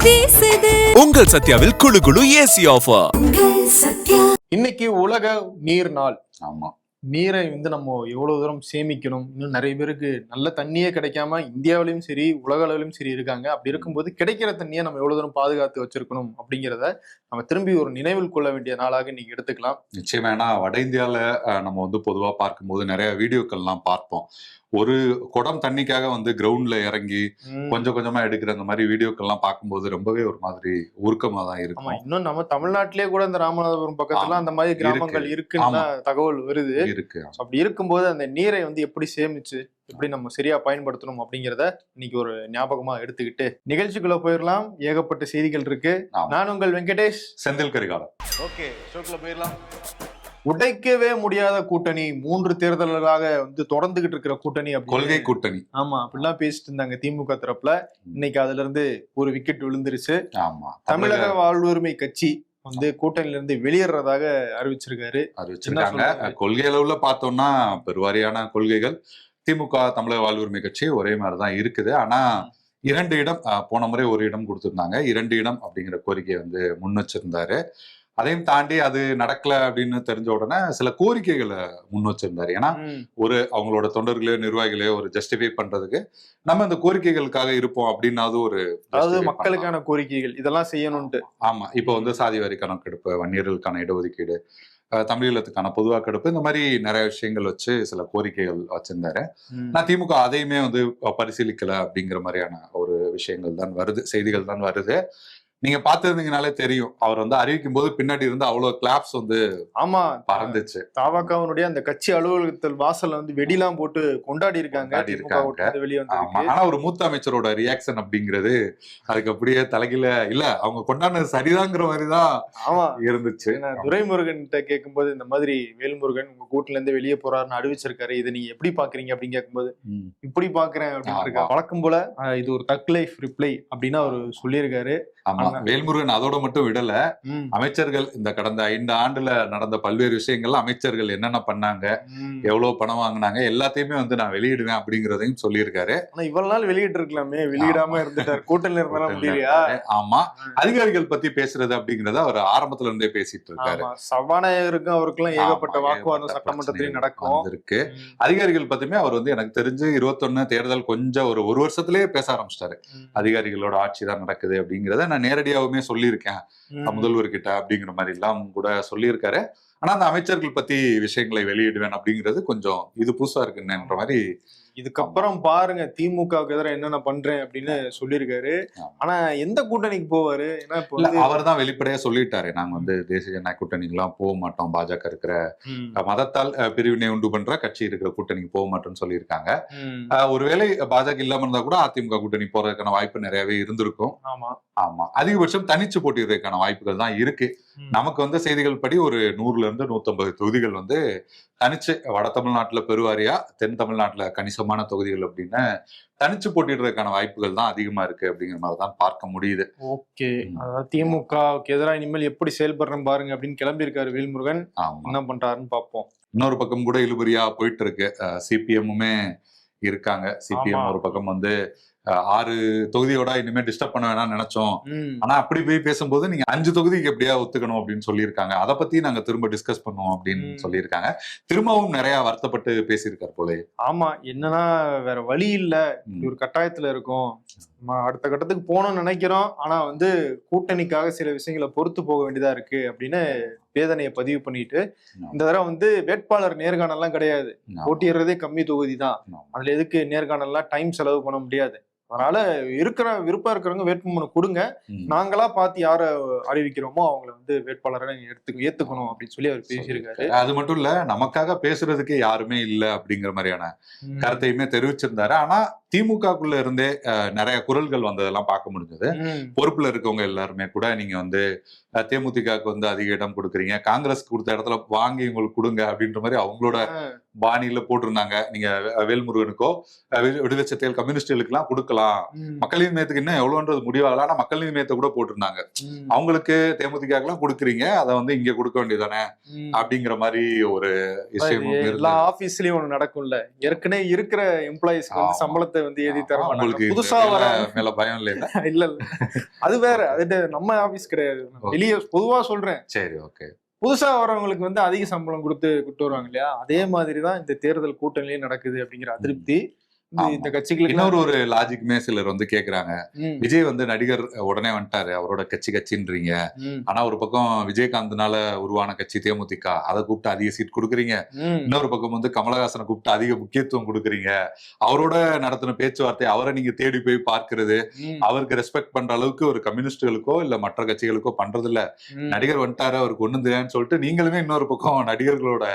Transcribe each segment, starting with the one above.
வீசுது. உங்கள் சத்யாவில் குளு குளு ஏசி ஆஃபர். இன்னைக்கு உலக நீர் நாள். ஆமா, நீரை நம்ம எவ்வளவு தூரம் சேமிக்கணும். இன்னும் நிறைய பேருக்கு நல்ல தண்ணியே கிடைக்காம இந்தியாவிலும் சரி உலக அளவிலும் சரி இருக்காங்க. அப்படி இருக்கும்போது கிடைக்கிற தண்ணியை நம்ம எவ்வளவு தூரம் பாதுகாத்து வச்சிருக்கணும் அப்படிங்கிறத நம்ம திரும்பி ஒரு நினைவில் கொள்ள வேண்டிய நாளாக இன்னைக்கு எடுத்துக்கலாம். நிச்சயமா. ஏன்னா வட இந்தியால நம்ம பொதுவா பார்க்கும்போது நிறைய வீடியோக்கள்லாம் பார்ப்போம். ஒரு குடம் தண்ணிக்காக கிரவுண்ட்ல இறங்கி கொஞ்சம் கொஞ்சமா எடுக்கிற அந்த மாதிரி வீடியோக்கள்லாம் பார்க்கும்போது ரொம்பவே ஒரு மாதிரி உருக்கமா தான் இருக்கும். இன்னும் நம்ம தமிழ்நாட்டிலேயே கூட இந்த ராமநாதபுரம் பக்கத்துல அந்த மாதிரி கிராமங்கள் இருக்குன்னு தகவல் வருது. இருக்கு. அப்படி இருக்கும்போது அந்த நீரை எப்படி சேமிச்சு எப்படி நம்ம சரியா பயன்படுத்தணும் அப்படிங்கிறத இன்னைக்கு ஒரு ஞாபகமா எடுத்துக்கிட்டு நிகழ்ச்சிக்குள்ள போயிடலாம். ஏகப்பட்ட செய்திகள் இருக்கு. நான் உங்கள் வெங்கடேஷ், செந்தில் கரிகாலன். ஓகே, ஷோக்குள்ள போயிடலாம். உடைக்கவே முடியாத கூட்டணி, 3 தேர்தல்களாக தொடர்ந்துகிட்டு இருக்கிற கூட்டணி, கொள்கை கூட்டணி. ஆமா, அப்படிலாம் பேசிட்டு இருந்தாங்க திமுக தரப்புல. இன்னைக்கு அதுல இருந்து ஒரு விக்கெட் விழுந்துருச்சு. ஆமா, தமிழக வாழ்வுரிமை கட்சி கூட்டணியில இருந்து வெளியேறதாக அறிவிச்சிருக்காங்க. கொள்கை அளவுல பார்த்தோம்னா பெருவாரியான கொள்கைகள் திமுக தமிழக வாழ்வுரிமை கட்சி ஒரே மாதிரிதான் இருக்குது. ஆனா 2 இடம், போன முறை ஒரு இடம் கொடுத்திருந்தாங்க, 2 இடம் அப்படிங்கிற கோரிக்கையை முன் வச்சிருந்தாரு. அதையும் தாண்டி அது நடக்கல அப்படின்னு தெரிஞ்ச உடனே சில கோரிக்கைகளை முன் வச்சிருந்தாரு. ஏன்னா அவங்களோட தொண்டர்களையோ நிர்வாகிகளையோ ஒரு ஜஸ்டிஃபை பண்றதுக்கு நம்ம இந்த கோரிக்கைகளுக்காக இருப்போம் அப்படின்னாவது ஒரு, அதாவது மக்களுக்கான கோரிக்கைகள் இதெல்லாம் செய்யணும்ட்டு. ஆமா, இப்போ சாதி வாரி கணக்கெடுப்பு, வன்னியர்களுக்கான இடஒதுக்கீடு, தமிழீழத்துக்கான பொது வாக்கெடுப்பு, இந்த மாதிரி நிறைய விஷயங்கள் வச்சு சில கோரிக்கைகள் வச்சிருந்தாரு. நான் திமுக அதையுமே பரிசீலிக்கல அப்படிங்கிற மாதிரியான ஒரு விஷயங்கள் தான் வருது, செய்திகள் தான் வருது. நீங்க பாத்துருந்தீங்கனாலே தெரியும், அவர் அறிவிக்கும் போது பின்னாடி இருந்து அவ்வளவு கிளாப்ஸ் ஆமா பறந்துச்சு. தவகனுடைய அந்த கட்சி அலுவலகத்தில் வாசல்ல வெடிலாம் போட்டு கொண்டாடி இருக்காங்க. ஆனா ஒரு மூத்த அமைச்சரோட ரியாக்ஷன் அப்படிங்கிறது அதுக்கு அப்படியே தலைகில இல்ல, அவங்க கொண்டாடினது சரிதாங்கிற மாதிரிதான் இருந்துச்சு. துரைமுருகன் கிட்ட கேட்கும்போது இந்த மாதிரி வேல்முருகன் உங்க கூட்டுல இருந்து வெளியே போறாருன்னு அறிவிச்சிருக்காரு, இதை நீங்க எப்படி பாக்குறீங்க அப்படின்னு கேட்கும்போது இப்படி பாக்குறேன் அப்படின்னு இருக்காரு. வழக்கம் போல இது ஒரு தக் லைஃப் ரிப்ளை அப்படின்னு அவரு சொல்லியிருக்காரு. ஆமா, வேல்முருகன் அதோட மட்டும் விடல, அமைச்சர்கள் இந்த கடந்த 5 ஆண்டுல நடந்த பல்வேறு விஷயங்கள்ல அமைச்சர்கள் என்னென்ன பண்ணாங்க, எவ்வளவு பணம் வாங்கினாங்க, எல்லாத்தையுமே நான் வெளியிடுவேன் அப்படிங்கறதையும் சொல்லியிருக்காரு. ஆனா இவ்வளவு நாள் வெளியிட்டு இருக்கலாமே, வெளியிடாம இருந்துட்டாரு, கூட்டணி இருந்தாலும் முடியலையா? ஆமா, அதிகாரிகள் பத்தி பேசுறது அப்படிங்கறத அவர் ஆரம்பத்துல இருந்தே பேசிட்டு இருக்காரு. சபாநாயகருக்கும் அவருக்கெல்லாம் ஏகப்பட்ட வாக்குவாதம் சட்டமன்றத்திலேயே நடக்கும் இருக்கு. அதிகாரிகள் பத்தியுமே அவர் எனக்கு தெரிஞ்சு 21 தேர்தல் கொஞ்சம் ஒரு வருஷத்திலேயே பேச ஆரம்பிச்சிட்டாரு. அதிகாரிகளோட ஆட்சி தான் நடக்குது அப்படிங்கறத நான் நேரடியாகவுமே சொல்லியிருக்கேன் முதல்வர்கிட்ட அப்படிங்கிற மாதிரி எல்லாம் கூட சொல்லியிருக்காரு. ஆனா அந்த அமைச்சர்கள் பத்தி விஷயங்களை வெளியிடுவேன் அப்படிங்கிறது கொஞ்சம் இது புதுசா இருக்குன்ற மாதிரி. இதுக்கப்புறம் பாருங்க திமுகவுக்கு எதிராக என்னென்ன பண்றேன் அப்படின்னு சொல்லியிருக்காரு. ஆனா எந்த கூட்டணிக்கு போவாரு? ஏன்னா அவர் தான் வெளிப்படையா சொல்லிட்டாரு, நாங்க தேசிய ஜனநாயக கூட்டணிக்கு எல்லாம் போக மாட்டோம், பாஜக இருக்கிற மதத்தால் பிரிவினை உண்டு பண்ற கட்சி இருக்கிற கூட்டணிக்கு போக மாட்டோம்னு சொல்லியிருக்காங்க. ஒருவேளை பாஜக இல்லாம இருந்தா கூட அதிமுக கூட்டணி போறதுக்கான வாய்ப்பு நிறையவே இருந்திருக்கும். ஆமா, அதிகபட்சம் தனிச்சு போட்டியதற்கான வாய்ப்புகள் தான் இருக்கு. நமக்கு செய்திகள் படி ஒரு 100ல இருந்து 150 தொகுதிகள் தனிச்சு வட தமிழ்நாட்டுல பெருவாரியா, தென் தமிழ்நாட்டுல கணிசமான தொகுதிகள் அப்படின்னு தனிச்சு போட்டிடுறதுக்கான வாய்ப்புகள் தான் அதிகமா இருக்கு அப்படிங்கிற மாதிரிதான் பார்க்க முடியுது. ஓகே, அதாவது திமுகவுக்கு எதிராக இனிமேல் எப்படி செயல்படுறேன் பாருங்க அப்படின்னு கிளம்பி இருக்காரு வேல்முருகன். என்ன பண்றாருன்னு பார்ப்போம். இன்னொரு பக்கம் கூட இழுபறியா போயிட்டு இருக்கு. சிபிஎம்முமே இருக்காங்க. சிபிஎம் ஒரு பக்கம் 6 தொகுதியோட இனிமே டிஸ்டர்ப் பண்ண வேணாம்னு நினைச்சோம், ஆனா அப்படி போய் பேசும்போது நீங்க 5 தொகுதிக்கு எப்படியா ஒத்துக்கணும் அப்படின்னு சொல்லியிருக்காங்க. அதை பத்தி நாங்க திரும்ப டிஸ்கஸ் பண்ணுவோம் அப்படின்னு சொல்லியிருக்காங்க. திரும்பவும் நிறைய வருத்தப்பட்டு பேசியிருக்காரு போல. ஆமா, என்னன்னா வேற வழி இல்ல, ஒரு கட்டாயத்துல இருக்கும், அடுத்த கட்டத்துக்கு போகணும்னு நினைக்கிறோம், ஆனா கூட்டணிக்காக சில விஷயங்களை பொறுத்து போக வேண்டியதா இருக்கு அப்படின்னு வேதனையை பதிவு பண்ணிட்டு, இந்த தடவை வேட்பாளர் நேர்காணல்லாம் கிடையாது, போட்டியிடுறதே கம்மி தொகுதி தான், அதுல எதுக்கு நேர்காணல்லாம் டைம் செலவு பண்ண முடியாது, அதனால விருப்பம் இருக்கிறவங்க வேட்புமனு கொடுங்க, நாங்களா பார்த்து யார அறிவிக்கிறோமோ அவங்களை வேட்பாளரை ஏத்துக்கணும் அப்படின்னு சொல்லி அவர் பேசியிருக்காரு. அது மட்டும் இல்ல, நமக்காக பேசுறதுக்கு யாருமே இல்ல அப்படிங்கிற மாதிரியான கருத்தையுமே தெரிவிச்சிருந்தாரு. ஆனா திமுகக்குள்ள இருந்தே நிறைய குரல்கள் வந்ததெல்லாம் பார்க்க முடிஞ்சது. பொறுப்புல இருக்கவங்க எல்லாருமே கூட நீங்க தேமுதிகவுக்கு அதிக இடம் கொடுக்குறீங்க, காங்கிரஸ் கொடுத்த இடத்துல வாங்கி உங்களுக்கு கொடுங்க அப்படின்ற மாதிரி அவங்களோட பாணியில போட்டிருந்தாங்க. நீங்க வேல்முருகனுக்கோ விடுதலை சிறுத்தைகள் கம்யூனிஸ்டுகளுக்கு எல்லாம் கொடுக்கலாம், மக்கள் நீதி மையத்துக்கு இன்னும் எவ்வளவுன்றது முடிவாகல, ஆனா மக்கள் நீதி மையத்தை கூட போட்டிருந்தாங்க. அவங்களுக்கு தேமுதிக எல்லாம் கொடுக்குறீங்க, அதை இங்க கொடுக்க வேண்டியதானே அப்படிங்கிற மாதிரி ஒரு விஷயம் எல்லா ஆபீஸ்லயும் ஒண்ணு நடக்கும்ல. ஏற்கனவே இருக்கிற எம்ப்ளாயிஸ்க்கு சம்பளத்தை திட்டத்தை வந்து எழுதி தர மாட்டாங்க. உங்களுக்கு புதுசா வர மேல பயம் இல்ல? இல்ல அது வேற, அது நம்ம ஆபீஸ் கிடையாது, வெளியே பொதுவா சொல்றேன். சரி, ஓகே. புதுசா வரவங்களுக்கு வந்து அதிக சம்பளம் கொடுத்து வருவாங்க இல்லையா, அதே மாதிரிதான் இந்த தேர்தல் கூட்டணியே நடக்குது அப்படிங்கிற அதிருப்தி இந்த கட்சிகளுக்கு. இன்னொரு லாஜிக்குமே சிலர் வந்து கேக்குறாங்க, விஜய் வந்து நடிகர் உடனே வந்துட்டாரு, அவரோட கட்சின்றீங்க. ஆனா ஒரு பக்கம் விஜயகாந்த்னால உருவான கட்சி தேமுதிக, அதை கூப்பிட்டு அதிக சீட் கொடுக்குறீங்க. இன்னொரு பக்கம் வந்து கமலஹாசனை கூப்பிட்டு அதிக முக்கியத்துவம் கொடுக்குறீங்க. அவரோட நடத்தின பேச்சுவார்த்தை, அவரை நீங்க தேடி போய் பார்க்கிறது, அவருக்கு ரெஸ்பெக்ட் பண்ற அளவுக்கு ஒரு கம்யூனிஸ்டுகளுக்கோ இல்ல மற்ற கட்சிகளுக்கோ பண்றது இல்ல. நடிகர் வந்துட்டாரு, அவருக்கு ஒண்ணு தெரியாதுன்னு சொல்லிட்டு நீங்களுமே இன்னொரு பக்கம் நடிகர்களோட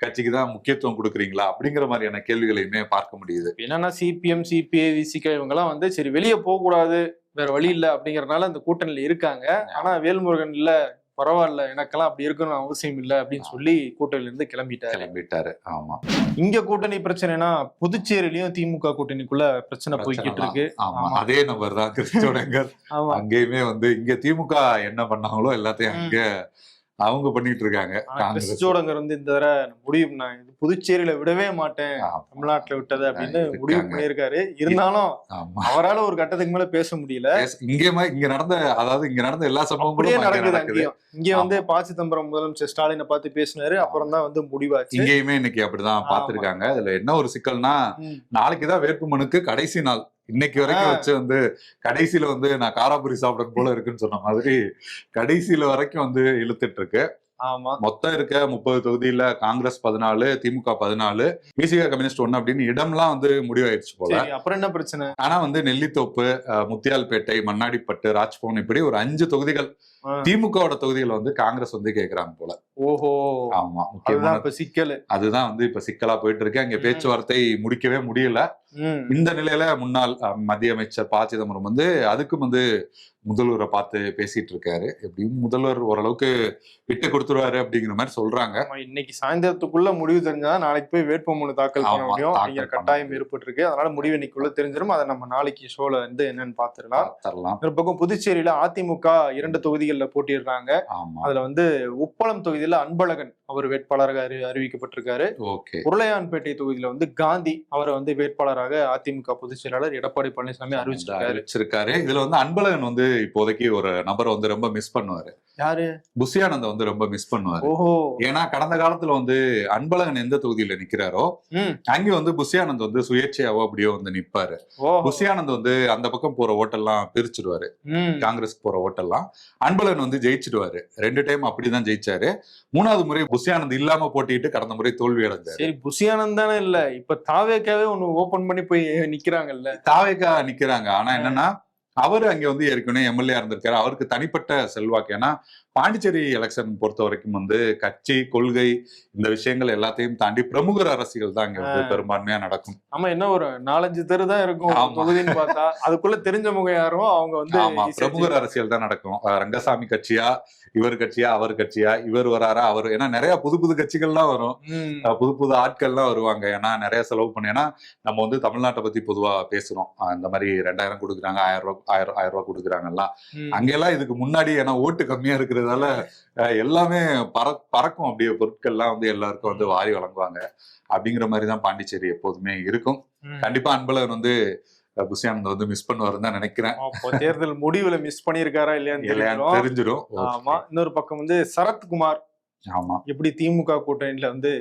கட்சிக்கு தான் முக்கியத்துவம் கொடுக்குறீங்களா அப்படிங்கிற மாதிரியான கேள்விகளையுமே பார்க்க முடியுது. என்னன்னா சிபிஎம், சிபிஐ, விசிக இவங்க எல்லாம் வந்து சரி வெளியே போக கூடாது, வேற வழி இல்ல அப்படிங்கறதுனால அந்த கூட்டணியில இருக்காங்க. ஆனா வேல்முருகன் இல்ல, பரவாயில்ல, எனக்கெல்லாம் அப்படி இருக்கணும் அவசியம் இல்ல அப்படின்னு சொல்லி கூட்டணியில இருந்து கிளம்பிட்டாரு. ஆமா, இங்க கூட்டணி பிரச்சனைனா புதுச்சேரியிலயும் திமுக கூட்டணிக்குள்ள பிரச்சனை போய்கிட்டு இருக்கு. அதே நம்பர் தான் கிறிஸ்டோடங்கர். அங்கேயுமே வந்து இங்க திமுக என்ன பண்ணாங்களோ எல்லாத்தையும் அங்க அவங்க பண்ணிட்டு இருக்காங்க. கிறிஸ்டோடங்கர் வந்து இந்த தடவை முடிவு, நான் புதுச்சேரியில விடவே மாட்டேன், தமிழ்நாட்டுல விட்டது அப்படின்னு முடிவு பண்ணியிருக்காரு. இருந்தாலும் அவரால் ஒரு கட்டத்துக்கு மேல பேச முடியல. இங்க நடந்த எல்லா சம்பவங்களும் நடக்குது. இங்க வந்து ப. சிதம்பரம் முதலமைச்சர் ஸ்டாலினை பார்த்து பேசினாரு, அப்புறம் தான் வந்து முடிவாச்சு. இங்கேயுமே இன்னைக்கு அப்படிதான் பாத்துருக்காங்க. இதுல என்ன ஒரு சிக்கல்னா, நாளைக்குதான் வேட்புமனுக்கு கடைசி நாள். இன்னைக்கு வரைக்கும் வச்சு வந்து கடைசியில வந்து நான் காராபுரி சாப்பிட போல இருக்குன்னு சொன்ன மாதிரி கடைசியில வரைக்கும் வந்து இழுத்துட்டு இருக்கு. ஆமா, மொத்தம் இருக்க 30 தொகுதியில காங்கிரஸ் 14, திமுக 14, விசிக கம்யூனிஸ்ட் 1 அப்படின்னு இடம்லாம் வந்து முடிவாயிருச்சு போல. அப்புறம் என்ன பிரச்சனை? ஆனா வந்து நெல்லித்தோப்பு, முத்தியால்பேட்டை, மண்ணாடிப்பட்டு, ராஜ்பவன் இப்படி ஒரு 5 தொகுதிகள் திமுகவோட தொகுதிகள் வந்து காங்கிரஸ் வந்து கேக்குறாங்க போல. ஓஹோ, ஆமா, முக்கியமான சிக்கல் அதுதான் வந்து இப்ப சிக்கலா போயிட்டு இருக்கு. அங்க பேச்சுவார்த்தை முடிக்கவே முடியல. இந்த நிலையில முன்னாள் மத்திய அமைச்சர் ப. சிதம்பரம் வந்து அதுக்கும் வந்து முதல்வரை பார்த்து பேசிட்டு இருக்காரு. எப்படியும் முதல்வர் ஓரளவுக்கு விட்டு கொடுத்துருவாரு அப்படிங்கிற மாதிரி சொல்றாங்க. இன்னைக்கு சாயந்தரத்துக்குள்ள முடிவு தெரிஞ்சாதான் நாளைக்கு போய் வேட்புமனு தாக்கல் பண்ண முடியும் அப்படிங்கிற கட்டாயம் ஏற்பட்டு இருக்கு. அதனால முடிவு இன்னைக்குள்ள தெரிஞ்சிடும். அதை நம்ம நாளைக்கு ஷோல வந்து என்னன்னு பாத்துடலாம். ஒரு பக்கம் புதுச்சேரியில அதிமுக 2 தொகுதிகளில் போட்டிடுறாங்க. அதுல வந்து உப்பளம் தொகுதியில அன்பழகன் அவர் வேட்பாளராக அறிவிக்கப்பட்டிருக்காரு. உருளையான்பேட்டை தொகுதியில வந்து காந்தி அவரை வந்து வேட்பாளராக அதிமுக பொதுச் செயலாளர் எடப்பாடி பழனிசாமி அறிவிச்சிருக்காரு. இதுல வந்து அன்பழகன் வந்து இப்போதைக்கு ஒரு நபரை வந்து ரொம்ப மிஸ் பண்ணுவாரு. யாரு? புஷி ஆனந்த வந்து ரொம்ப மிஸ் பண்ணுவாரு. ஏன்னா கடந்த காலத்துல வந்து அன்பழகன் எந்த தொகுதியில நிக்கிறாரோ அங்கே வந்து புஷி ஆனந்த் வந்து சுயேட்சையாவோ அப்படியோ வந்து நிப்பாரு. புஷி ஆனந்த் வந்து அந்த பக்கம் போற ஓட்டெல்லாம் பிரிச்சுடுவாரு, காங்கிரஸ்க்கு போற ஓட்டெல்லாம். அன்பழகன் வந்து ஜெயிச்சிடுவாரு. 2 டைம் அப்படிதான் ஜெயிச்சாரு. 3வது முறை புஷி ஆனந்த் இல்லாம போட்டிட்டு கடந்த முறை தோல்வி அடைஞ்சாரு. சரி, புஷி ஆனந்த் தானே இல்ல, இப்ப தாவேக்காவே ஒண்ணு ஓபன் பண்ணி போய் நிக்கிறாங்கல்ல. தாவேக்கா நிக்கிறாங்க. ஆனா என்னன்னா, அவரு அங்க வந்து ஏற்கனவே எம்எல்ஏ இருந்திருக்காரு. அவருக்கு தனிப்பட்ட செல்வாக்கு. ஏன்னா பாண்டிச்சேரி எலெக்ஷன் பொறுத்த வரைக்கும் வந்து கட்சி, கொள்கை இந்த விஷயங்கள் எல்லாத்தையும் தாண்டி பிரமுகர் அரசியல் தான் அங்க வந்து பெரும்பான்மையா நடக்கும். ஆமா, என்ன ஒரு 4-5 தெரு தான் இருக்கும் தொகுதின்னு பார்த்தா, அதுக்குள்ள தெரிஞ்ச முகம் யாரோ அவங்க வந்து பிரமுகர் அரசியல் தான் நடக்கும். ரங்கசாமி கட்சியா, இவர் கட்சியா, அவர் கட்சியா, இவர் வராரா, அவர், ஏன்னா நிறைய புது கட்சிகள்லாம் வரும், புது ஆட்கள்லாம் வருவாங்க. ஏன்னா நிறைய செலவு பண்ண, ஏன்னா நம்ம வந்து தமிழ்நாட்டை பத்தி பொதுவா பேசுறோம். இந்த மாதிரி 2000 கொடுக்குறாங்க, 1000 ரூபாய் கொடுக்குறாங்கலாம். அங்கெல்லாம் இதுக்கு முன்னாடி ஏன்னா ஓட்டு கம்மியா இருக்கிறதால எல்லாமே பறக்கும். அப்படியே பொருட்கள்லாம் வந்து எல்லாருக்கும் வந்து வாரி வழங்குவாங்க. அப்படிங்கிற மாதிரிதான் பாண்டிச்சேரி எப்போதுமே இருக்கும். கண்டிப்பா அன்பழகன் வந்து புஷி ஆனந்த் வந்து மிஸ் பண்ணுவாருன்னு தான் நினைக்கிறேன். தேர்தல் முடிவுல மிஸ் பண்ணிருக்காரா இல்லையான்னு தெரிஞ்சிடும். ஆமா, இன்னொரு பக்கம் வந்து சரத்குமார், ஆமா, எப்படி திமுக கூட்டணியில வந்து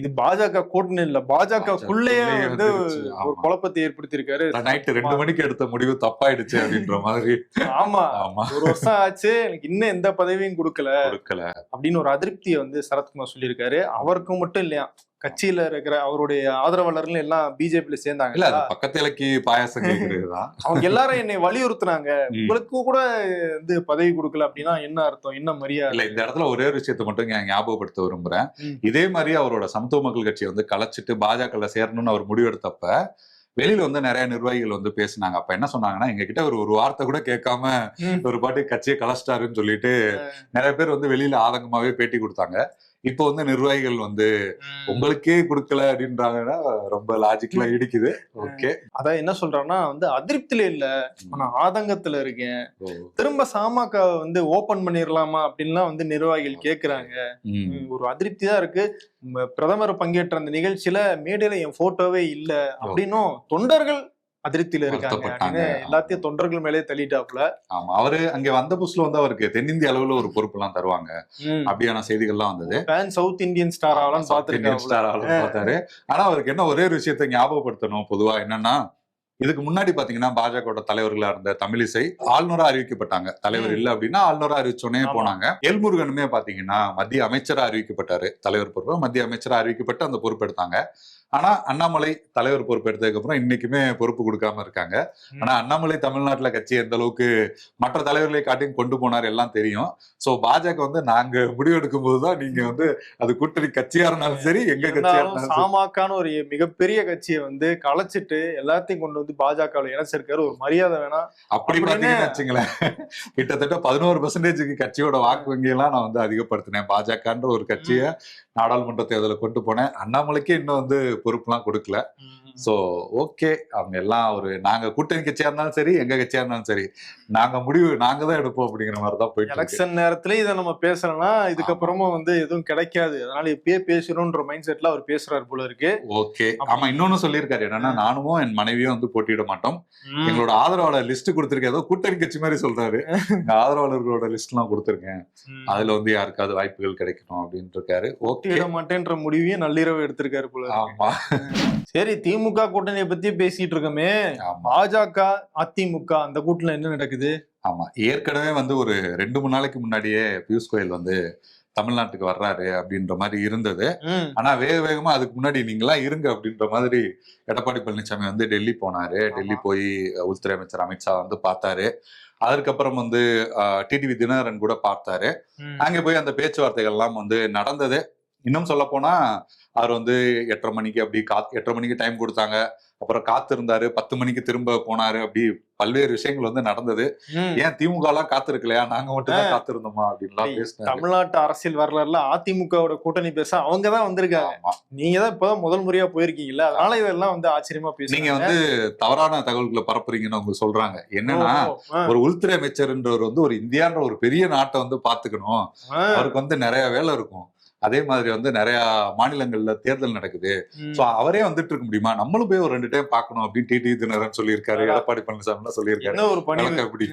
இது பாஜக கூட்டணி இல்ல, பாஜகக்குள்ளேயே வந்து ஒரு குழப்பத்தை ஏற்படுத்தி இருக்காரு. நைட்டு 2 மணிக்கு எடுத்த முடிவு தப்பாயிடுச்சு அப்படின்ற மாதிரி. ஆமா, 1 வருஷம் ஆச்சு, எனக்கு இன்னும் எந்த பதவியும் கொடுக்கல அப்படின்னு ஒரு அதிருப்தியை வந்து சரத்குமார் சொல்லியிருக்காரு. அவருக்கும் மட்டும் இல்லையா, கட்சியில இருக்கிற அவருடைய ஆதரவாளர்கள் எல்லாம் பிஜேபியில சேர்ந்தாங்க. இல்ல, பக்கத்துலக்கு பாயாசம் கேக்குறதுதான். அவங்க எல்லாரும் என்னை வலியுறுத்தினாங்க, உங்களுக்கு கூட வந்து பதவி கொடுக்கல அப்படின்னா என்ன அர்த்தம், என்ன மரியாதை இல்ல. இந்த இடத்துல ஒரே ஒரு விஷயத்தை மட்டும் ஞாபகப்படுத்த விரும்புறேன். இதே மாதிரி அவரோட சமத்துவ மக்கள் கட்சியை வந்து கலைச்சிட்டு பாஜக சேரணும்னு அவர் முடிவெடுத்தப்ப வெளியில வந்து நிறைய நிர்வாகிகள் வந்து பேசினாங்க. அப்ப என்ன சொன்னாங்கன்னா, எங்க கிட்ட ஒரு வார்த்தை கூட கேட்காம ஒரு பாட்டு கட்சியை கலைச்சிட்டாருன்னு சொல்லிட்டு நிறைய பேர் வந்து வெளியில ஆதங்கமாவே பேட்டி கொடுத்தாங்க. இப்போ வந்து நிர்வாகிகள் வந்து உங்களுக்கே கொடுக்கல அப்படின்றாங்கன்னா ரொம்ப லாஜிக்கலா இடிக்குது. ஓகே, அதான் என்ன சொல்றான்னா வந்து அதிருப்தியில இல்ல, ஆனா ஆதங்கத்துல இருக்கேன். திரும்ப சாமாக்க வந்து ஓபன் பண்ணிடலாமா அப்படின்லாம் வந்து நிர்வாகிகள் கேக்குறாங்க. ஒரு அதிருப்தி தான் இருக்கு. பிரதமர் பங்கேற்ற அந்த நிகழ்ச்சியில மேடையில என் போட்டோவே இல்ல அப்படின்னும் தொண்டர்கள் அதிருப்தியில இருக்காங்க அப்படின்னு எல்லாத்தையும் தொண்டர்கள் மேலே தள்ளிட்டாப்புல. ஆமா, அவரு அங்க வந்த புதுசுல வந்து அவருக்கு தென்னிந்திய அளவுல ஒரு பொறுப்பு எல்லாம் தருவாங்க அப்படியான செய்திகள்லாம் வந்தது. சவுத் இந்தியன் ஸ்டார் ஆகலாம் பார்த்தாரு. ஆனா அவருக்கு என்ன ஒரே ஒரு விஷயத்தை ஞாபகப்படுத்தணும் பொதுவா, என்னன்னா இதுக்கு முன்னாடி பாத்தீங்கன்னா பாஜக தலைவர்களா இருந்த தமிழிசை ஆளுநரா அறிவிக்கப்பட்டாங்க. தலைவர் இல்ல அப்படின்னா ஆளுநரா அறிவிச்சோடனே போனாங்க. எல்முருகனுமே பாத்தீங்கன்னா மத்திய அமைச்சரா அறிவிக்கப்பட்டாரு. தலைவர் பொறுப்பு மத்திய அமைச்சரா அறிவிக்கப்பட்டு அந்த பொறுப்பு எடுத்தாங்க. ஆனா அண்ணாமலை தலைவர் பொறுப்பு எடுத்ததுக்கு அப்புறம் இன்னைக்குமே பொறுப்பு கொடுக்காம இருக்காங்க. ஆனா அண்ணாமலை தமிழ்நாட்டுல கட்சி எந்த அளவுக்கு மற்ற தலைவர்களை காட்டியும் கொண்டு போனார் எல்லாம் தெரியும். சோ பாஜக வந்து நாங்க முடிவெடுக்கும் போதுதான் நீங்க வந்து அது கூட்டணி கட்சியா இருந்தாலும் சரி, எங்க கட்சியா இருந்தாலும் சாமாக்கான ஒரு மிகப்பெரிய கட்சியை வந்து கலைச்சிட்டு எல்லாத்தையும் கொண்டு வந்து பாஜகவில் இணைச்சிருக்காரு. ஒரு மரியாதை வேணா அப்படி பாத்தீங்கன்னு வச்சுங்களேன், கிட்டத்தட்ட 11% கட்சியோட வாக்கு வங்கி எல்லாம் நான் வந்து அதிகப்படுத்தினேன். பாஜகன்ற ஒரு கட்சியை நாடாளுமன்ற தேர்தலை கொண்டு போனேன். அண்ணாமலைக்கே இன்னும் வந்து பொறுப்புலாம் கொடுக்கல. சோ ஓகே, அவங்க எல்லாம் நாங்க கூட்டணி கட்சியா இருந்தாலும் சரி, எங்க கட்சியா இருந்தாலும் சரி, நாங்க முடிவு நாங்க தான் எடுப்போம் அப்படிங்கிற மாதிரிதான் போயிட்டு எலெக்ஷன் நேரத்துல இதை நம்ம பேசுறோம்னா இதுக்கப்புறமும் வந்து எதுவும் கிடைக்காது, அதனால இப்பயே பேசுறோம்ன்ற மைண்ட் செட்ல அவர் பேசுறாரு போல இருக்கு. ஓகே, ஆமா, இன்னொன்னு சொல்லியிருக்காரு என்னன்னா, நானும் என் மனைவியும் வந்து போட்டியிட மாட்டோம், எங்களோட ஆதரவாளர் லிஸ்ட் கொடுத்திருக்கேன். ஏதோ கூட்டணி கட்சி மாதிரி சொல்றாரு. ஆதரவாளர்களோட லிஸ்ட் எல்லாம் கொடுத்திருக்கேன், அதுல வந்து யாருக்காவது வாய்ப்புகள் கிடைக்கணும் அப்படின்னு இருக்காரு. ஓகே, மாட்டேன்ற முடிவையும் நள்ளிரவு எடுத்திருக்காரு போல. ஆமா, சரி, திமுக கூட்டணியை பத்தி பேசிட்டு இருக்கோமே, பாஜக அதிமுக அந்த கூட்டணில என்ன நடக்குது? ஆமா, ஏற்கனவே வந்து ஒரு 2-3 நாளைக்கு முன்னாடியே பியூஷ் கோயல் வந்து தமிழ்நாட்டுக்கு வர்றாரு அப்படின்ற மாதிரி இருந்தது. ஆனா வேக வேகமா அதுக்கு முன்னாடி நீங்களாம் இருங்க அப்படின்ற மாதிரி எடப்பாடி பழனிசாமி வந்து டெல்லி போனாரு. டெல்லி போய் உள்துறை அமைச்சர் அமித்ஷா வந்து பார்த்தாரு. அதுக்கப்புறம் வந்து டிடிவி தினகரன் கூட பார்த்தாரு. அங்க போய் அந்த பேச்சுவார்த்தைகள் எல்லாம் வந்து நடந்தது. இன்னும் சொல்ல போனா அவர் வந்து 8:30 மணிக்கு அப்படி 8:30 மணிக்கு டைம் கொடுத்தாங்க. அப்புறம் காத்திருந்தாரு, 10 மணிக்கு திரும்ப போனாரு. அப்படி பல்வேறு விஷயங்கள் வந்து நடந்தது. ஏன் திமுக எல்லாம் காத்திருக்கலையா, நாங்க மட்டும் தான் காத்திருந்தோமா அப்படின்லாம் பேசினாரு. தமிழ்நாட்டு அரசியல் வரலாறுல அதிமுகவோட கூட்டணி பேச அவங்கதான் வந்திருக்காங்க. நீங்க தான் இப்பதான் முதல் முறையா போயிருக்கீங்கல்ல, அதனால இதெல்லாம் வந்து ஆச்சரியமா பேசுறீங்க. நீங்க வந்து தவறான தகவல்களை பரப்புறீங்கன்னு அவங்க சொல்றாங்க. என்னன்னா, ஒரு உள்துறை அமைச்சர்ன்றவர் வந்து ஒரு இந்தியான்ற ஒரு பெரிய நாட்டை வந்து பாத்துக்கணும், அவருக்கு வந்து நிறைய வேலை இருக்கும். அதே மாதிரி வந்து நிறைய மாநிலங்கள்ல தேர்தல் நடக்குது. சோ அவரே வந்துட்டு இருக்க முடியுமா, நம்மளும் போய் ஒரு 2 டைம் பாக்கணும் அப்படின்னு டிடிவி தினகரன் சொல்லியிருக்காரு. எடப்பாடி பழனிசாமி சொல்லியிருக்காரு. அப்படி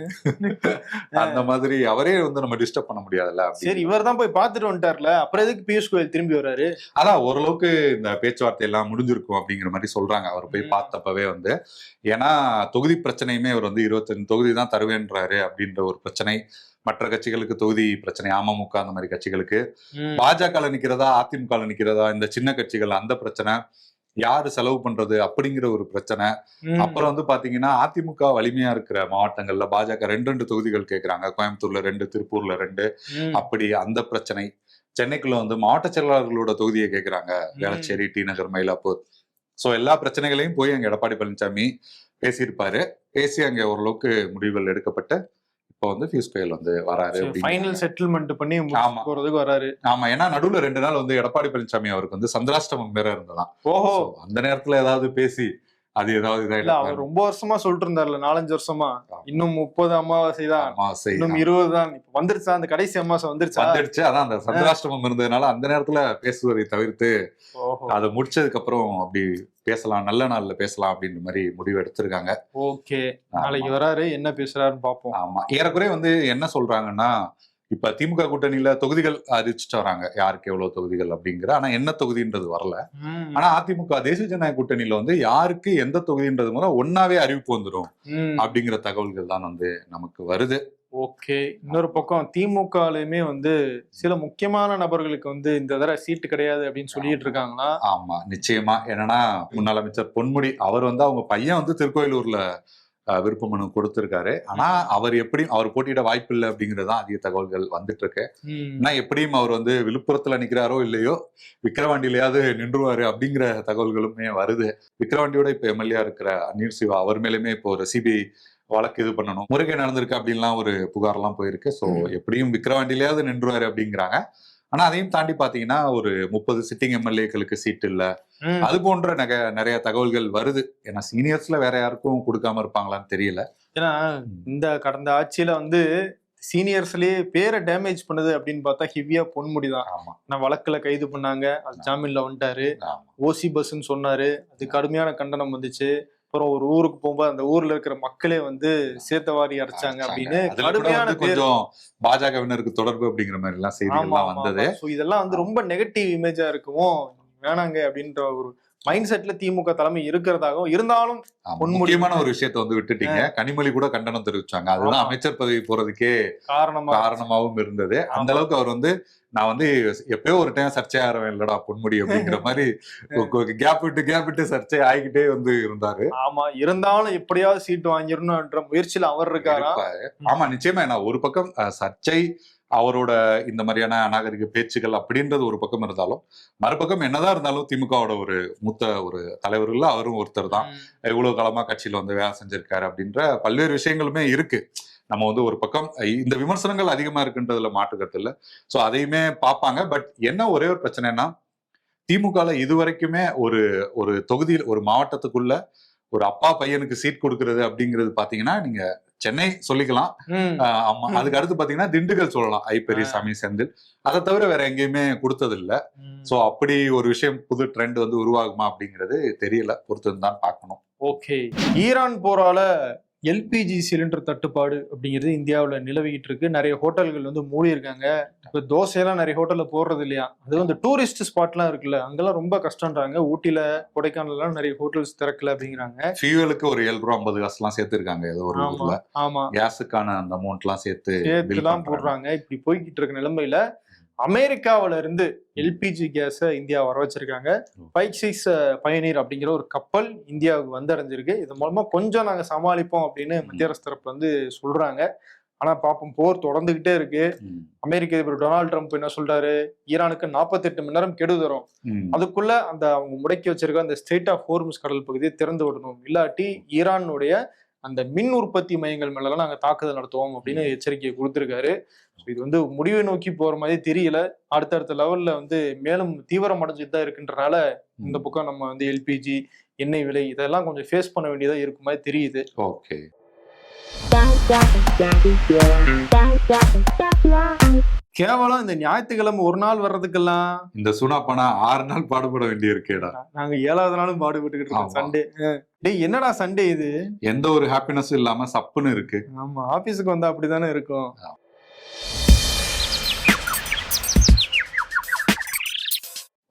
அந்த மாதிரி அவரே வந்து நம்ம டிஸ்டர்ப் பண்ண முடியாதுல்ல. சரி, இவர் தான் போய் பாத்துட்டு வந்துட்டார்ல, அப்புறம் எதுக்கு பியூஷ் கோயல் திரும்பி வர்றாரு? அதான் ஓரளவுக்கு இந்த பேச்சுவார்த்தை எல்லாம் முடிஞ்சிருக்கும் அப்படிங்கிற மாதிரி சொல்றாங்க. அவர் போய் பார்த்தப்பவே வந்து, ஏன்னா தொகுதி பிரச்சனையுமே அவர் வந்து 25 தொகுதி தான் தருவேன்றாரு அப்படின்ற ஒரு பிரச்சனை. மற்ற கட்சிகளுக்கு தொகுதி பிரச்சனை, அமமுக அந்த மாதிரி கட்சிகளுக்கு. பாஜக நிக்கிறதா அதிமுக நிக்கிறதா, இந்த சின்ன கட்சிகள் அந்த பிரச்சனை, யாரு செலவு பண்றது அப்படிங்கிற ஒரு பிரச்சனை. அப்புறம் வந்து பாத்தீங்கன்னா அதிமுக வலிமையா இருக்கிற மாவட்டங்கள்ல பாஜக 2 தொகுதிகள் கேட்கிறாங்க. கோயம்புத்தூர்ல 2, திருப்பூர்ல 2, அப்படி அந்த பிரச்சனை. சென்னைக்குள்ள வந்து மாவட்ட செயலாளர்களோட தொகுதியை கேட்கிறாங்க, வேளச்சேரி, டி நகர், மயிலாப்பூர். சோ எல்லா பிரச்சனைகளையும் போய் அங்க எடப்பாடி பழனிசாமி பேசியிருப்பாரு. பேசி அங்க ஓரளவுக்கு முடிவுகள் எடுக்கப்பட்டு இப்போ வந்து பியூஷ் கோயல் வந்து வராரு, ஃபைனல் செட்டில்மெண்ட் பண்ணி போறதுக்கு வராரு. ஆமா, ஏன்னா நடுவுல 2 நாள் வந்து எடப்பாடி பழனிசாமி அவருக்கு வந்து சந்திராஷ்டமம் வேற இருந்ததான். ஓஹோ, அந்த நேரத்துல ஏதாவது பேசி அது ஏதாவது இல்ல, அவர் ரொம்ப வருஷமா சொல்லிட்டு இருந்தாருல, 4-5 வருஷமா, இன்னும் 30 அமாவாசை தான், இன்னும் 20 தான், இப்ப வந்துருச்சா, அந்த கடைசி அமாவாசை வந்துருச்சு. அதான் அந்த சந்திராஷ்டமம் இருந்ததுனால அந்த நேரத்துல பேசுவதை தவிர்த்து அதை முடிச்சதுக்கு அப்புறம் அப்படி பேசலாம், நல்ல நாள்ல பேசலாம் அப்படின்ற மாதிரி முடிவு எடுத்திருக்காங்க. ஓகே, நாளைக்கு வராரு, என்ன பேசுறாருன்னு பாப்போம். ஆமா, ஏறக்குறைய வந்து என்ன சொல்றாங்கன்னா, இப்ப திமுக கூட்டணியில தொகுதிகள் அறிவிச்சுட்டு வராங்க, யாருக்கு எவ்வளவு தொகுதிகள் அப்படிங்கிற. ஆனா என்ன தொகுதின்றது வரல. ஆனா அதிமுக தேசிய ஜனநாயக கூட்டணியில வந்து யாருக்கு எந்த தொகுதின்றது மூலம் ஒன்னாவே அறிவிப்பு வந்துடும் அப்படிங்கிற தகவல்கள் தான் வந்து நமக்கு வருது. ஓகே, இன்னொரு பக்கம் திமுகலயுமே வந்து சில முக்கியமான நபர்களுக்கு வந்து இந்த தடவை சீட்டு கிடையாது அப்படின்னு சொல்லிட்டு இருக்காங்களா? ஆமா, நிச்சயமா. என்னன்னா, முன்னாள் அமைச்சர் பொன்முடி அவர் வந்து அவங்க பையன் வந்து திருக்கோயிலூர்ல விருப்ப மனு கொடுத்திருக்காரு. ஆனா அவர் போட்டியிட வாய்ப்பு இல்லை அப்படிங்கறதுதான் அதிக தகவல்கள் வந்துட்டு இருக்கு. ஆனா எப்படியும் அவர் வந்து விழுப்புரத்துல நிக்கிறாரோ இல்லையோ, விக்கிரவாண்டியிலயாவது நின்றுவாரு அப்படிங்கிற தகவல்களுமே வருது. விக்கிரவாண்டியோட இப்ப எம்எல்ஏ இருக்கிற அன்னீர் சிவா அவர் மேலுமே இப்போ ஒரு சிபிஐ வழக்கு இது பண்ணணும், முருகை நடந்திருக்கு அப்படின்லாம் ஒரு புகார் எல்லாம் போயிருக்கு. சோ எப்படியும் விக்கிரவாண்டியிலயாவது நின்றுவாரு அப்படிங்கிறாங்க. ஆனா அதையும் தாண்டி பாத்தீங்கன்னா ஒரு 30 சிட்டிங் எம்எல்ஏக்களுக்கு சீட் இல்ல, ம். அது போன்ற நிறைய தகவல்கள் வருது. ஏன்னா சீனியர்ஸ்ல வேற யாருக்கும் கொடுக்காம இருப்பாங்களான்னு தெரியல. ஏன்னா இந்த கடந்த ஆட்சியில வந்து சீனியர்ஸ்லயே பேரை டேமேஜ் பண்ணுது அப்படின்னு பார்த்தா ஹிவியா பொன்முடி தான். ஆமா நான் வழக்குல கைது பண்ணாங்க, அது ஜாமீன்ல வந்துட்டாரு. ஆமா ஓசி பஸ்ன்னு சொன்னாரு, அது கடுமையான கண்டனம் வந்துச்சு. அப்புறம் ஒரு ஊருக்கு போகும்போது அந்த ஊர்ல இருக்கிற மக்களே வந்து சேத்தவாரி அரைச்சாங்க அப்படின்னு அதுல கூட கடுமையான வந்து பேர். கொஞ்சம் பாஜகவினருக்கு தொடர்பு அப்படிங்கிற மாதிரி எல்லாம் ஆமா, செய்திகள்லாம் ஆமா, வந்தது. ஆமா. So இதெல்லாம் வந்து ரொம்ப நெகட்டிவ் இமேஜா இருக்கவும் வேணாங்க அப்படின்ற ஒரு மைண்ட் செட்ல திமுக தலைமை இருக்கிறதாகவும் இருந்தாலும் ஆமா, பொன்முடி முக்கியமான ஒரு விஷயத்த வந்து விட்டுட்டீங்க. கனிமொழி கூட கண்டனம் தெரிவிச்சாங்க. அதுதான் ஆமா. அமைச்சர் பதவி போறதுக்கே காரணமா காரணமாவும் இருந்தது. அந்த ஆமா. அளவுக்கு அவர் வந்து நான் வந்து எப்பயோ ஒரு டைம் சர்ச்சையாகிறவன் இல்லடா பொன்முடி அப்படிங்கிற மாதிரி கேப் விட்டு சர்ச்சை ஆகிக்கிட்டே வந்து இருந்தாரு. ஆமா, இருந்தாலும் எப்படியாவது சீட்டு வாங்கிடணும்ன்ற முயற்சியில அவர் இருக்காரா? இருப்பாரு. ஆமா நிச்சயமா. ஏன்னா ஒரு பக்கம் சர்ச்சை, அவரோட இந்த மாதிரியான அநாகரிக பேச்சுகள் அப்படின்றது ஒரு பக்கம் இருந்தாலும், மறுபக்கம் என்னதான் இருந்தாலும் திமுகவோட ஒரு மூத்த ஒரு தலைவர்கள் அவரும் ஒருத்தர் தான். இவ்வளவு காலமா கட்சியில வந்து வேலை செஞ்சிருக்காரு அப்படின்ற பல்வேறு விஷயங்களுமே இருக்கு. நம்ம வந்து ஒரு பக்கம் இந்த விமர்சனங்கள் அதிகமா இருக்குன்றதுல மாற்றுக்கிறது இல்லை. சோ அதையுமே பார்ப்பாங்க. பட் என்ன ஒரே ஒரு பிரச்சனைனா, திமுகல இதுவரைக்குமே ஒரு ஒரு தொகுதியில் ஒரு மாவட்டத்துக்குள்ள ஒரு அப்பா பையனுக்கு சீட் கொடுக்கறது அப்படிங்கிறது பாத்தீங்கன்னா நீங்க சென்னை சொல்லிக்கலாம். ஆமா, அதுக்கு அடுத்து பாத்தீங்கன்னா திண்டுக்கல் சொல்லலாம், ஐ பெரியசாமி, செந்தில். அதை தவிர வேற எங்கேயுமே கொடுத்தது இல்ல. சோ அப்படி ஒரு விஷயம் புது ட்ரெண்ட் வந்து உருவாகுமா அப்படிங்கிறது தெரியல, பொறுத்துதான் பார்க்கணும். ஓகே, ஈரான் போரால எல்பிஜி சிலிண்டர் தட்டுப்பாடு அப்படிங்கிறது இந்தியாவில் நிலவிக்கிட்டு இருக்கு. நிறைய ஹோட்டல்கள் வந்து மூடி இருக்காங்க. இப்போ தோசையெல்லாம் நிறைய ஹோட்டல்ல போடுறது இல்லையா, அது வந்து டூரிஸ்ட் ஸ்பாட்லாம் இருக்குல்ல, அங்கெல்லாம் ரொம்ப கஷ்டம்ன்றாங்க. ஊட்டியில கொடைக்கானல்லாம் நிறைய ஹோட்டல்ஸ் திறக்கல அப்படிங்கிறாங்க. ஃபியூவலுக்கு ஒரு 7 ரூபா 50 காசுலாம் சேர்த்திருக்காங்க ஏதோ ஒரு ஊர்ல. ஆமா, கேஸுக்கான அந்த அமௌண்ட்லாம் சேர்த்துலாம் போடுறாங்க. இப்படி போய்கிட்டு இருக்க நிலைமையில அமெரிக்காவில இருந்து எல்பிஜி கேஸை இந்தியா வர வச்சிருக்காங்க. பைக்ஸைஸ் பயனீர் அப்படிங்கிற ஒரு கப்பல் இந்தியாவுக்கு வந்தடைஞ்சிருக்கு. இது மூலமா கொஞ்சம் நாங்க சமாளிப்போம் அப்படின்னு மத்திய அரசு தரப்புல வந்து சொல்றாங்க. ஆனா பாப்போம், போர் தொடர்ந்துகிட்டே இருக்கு. அமெரிக்க அதிபர் டொனால்டு ட்ரம்ப் என்ன சொல்றாரு, ஈரானுக்கு 48 மணி நேரம் கெடு தரும், அதுக்குள்ள அந்த அவங்க முடக்கி வச்சிருக்க அந்த ஸ்ட்ரெய்ட் ஆஃப் ஹோர்முஸ் கடல் பகுதியை திறந்து விடணும், இல்லாட்டி ஈரானுடைய அந்த மின் உற்பத்தி மையங்கள் மேலாம் நாங்க தாக்குதல் நடத்துவோம் அப்படின்னு எச்சரிக்கையை கொடுத்திருக்காரு. இது வந்து முடிவை நோக்கி போற மாதிரி தெரியல. அடுத்தடுத்த லெவல்ல வந்து மேலும் தீவிரம் அடைஞ்சிட்டு தான் இருக்குன்றனால இந்த பக்கம் நம்ம வந்து எல்பிஜி, எண்ணெய் விலை இதெல்லாம் கொஞ்சம் ஃபேஸ் பண்ண வேண்டியதா இருக்கு மாதிரி தெரியுது. ஓகே, கேவலம் இந்த ஞாயிற்றுக்கிழமை ஒரு நாள் வர்றதுக்கெல்லாம் இந்த சுனாப்பனா 6 நாள் பாடுபட வேண்டிய இருக்கேடா. நாங்க 7வது நாளும் பாடுபட்டுக்கிட்டு இருக்கோம். சண்டே டேய், என்னடா சண்டே இது, எந்த ஒரு ஹாப்பினஸும் இல்லாம சப்புன்னு இருக்கு. ஆமா, ஆபீஸுக்கு வந்தா அப்படித்தானே இருக்கும்.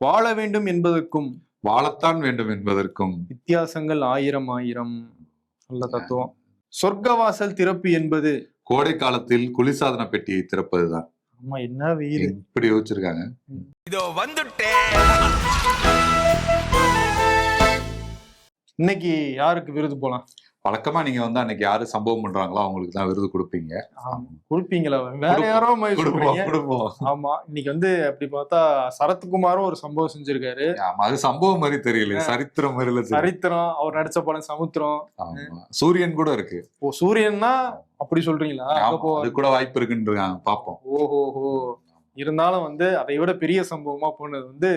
வாழ வேண்டும் என்பதற்கும் வாழத்தான் வேண்டும் என்பதற்கும் வித்தியாசங்கள் ஆயிரம் ஆயிரம். நல்ல தத்துவம். சொர்க்கவாசல் திறப்பு என்பது கோடை காலத்தில் குளிர்சாதன பெட்டியை திறப்பதுதான். ஆமா, என்ன வெயில் இப்படி யோசிச்சிருக்காங்க. இதோ வந்துட்டேன். இன்னைக்கு யாருக்கு விருது போலாம்? வழக்கமா நீங்க வந்து அன்னைக்கு யாரு சம்பவம் பண்றாங்களோ அவங்களுக்கு தான் விருது கொடுப்பீங்க. கொடுப்பீங்களா? வேற யாரோ கொடுப்போம். ஆமா, இன்னைக்கு வந்து அப்படி பார்த்தா சரத்குமாரும் ஒரு சம்பவம் செஞ்சிருக்காரு. ஆமா, அது சம்பவம் மாதிரி தெரியல, சரித்திரம் மாதிரி. சரித்திரம். அவர் நடிச்ச படம் சமுத்திரம். சூரியன் கூட இருக்கு. ஓ, சூரியன்னா அப்படி சொல்றீங்களா? அது கூட வாய்ப்பு இருக்குன்னு பாப்போம். ஓஹோ. இருந்தாலும் வந்து அதை விட பெரிய சம்பவமா போனது வந்து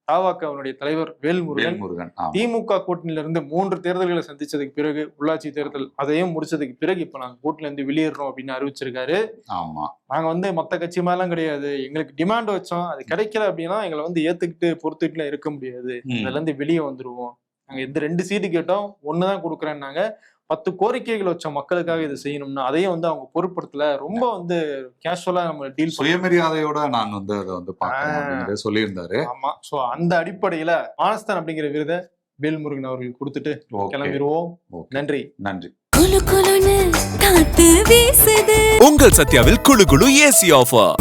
தவாகவுடைய தலைவர் வேல்முருகன் திமுக கூட்டணியில இருந்து 3 தேர்தல்களை சந்திச்சதுக்கு பிறகு, உள்ளாட்சி தேர்தல் அதையும் முடிச்சதுக்கு பிறகு இப்ப நாங்க கூட்டணில இருந்து வெளியேறோம் அப்படின்னு அறிவிச்சிருக்காரு. ஆமா, நாங்க வந்து மத்த கட்சி மாதிரிலாம் கிடையாது, எங்களுக்கு டிமாண்ட் வச்சோம், அது கிடைக்கல அப்படின்னா எங்களை வந்து ஏத்துக்கிட்டு பொறுத்துக்கிட்டு இருக்க முடியாது, இதுல இருந்து வெளியே வந்துருவோம். நாங்க எந்த 2 சீட்டு கேட்டோம், 1 தான் கொடுக்குறேன்னாங்க. 10 கோரிக்கைகள் வச்ச மக்களுக்காக இது செய்யணும்னா அதையும் வந்து அவங்க பொருட்படுத்தல. ரொம்ப வந்து கேஷுவலா நம்ம டீல் சுயமரியாதையோட நான் வந்து அதை வந்து பார்க்கணும் சொல்லியிருந்தாரு. ஆமா, சோ அந்த அடிப்படையில மானஸ்தான் அப்படிங்கிற விருதை வேல்முருகன் அவர்கள் கொடுத்துட்டு கிளம்பிடுவோம். நன்றி. உங்கள் சத்யாவில் குளு குளு ஏசி ஆஃபர்.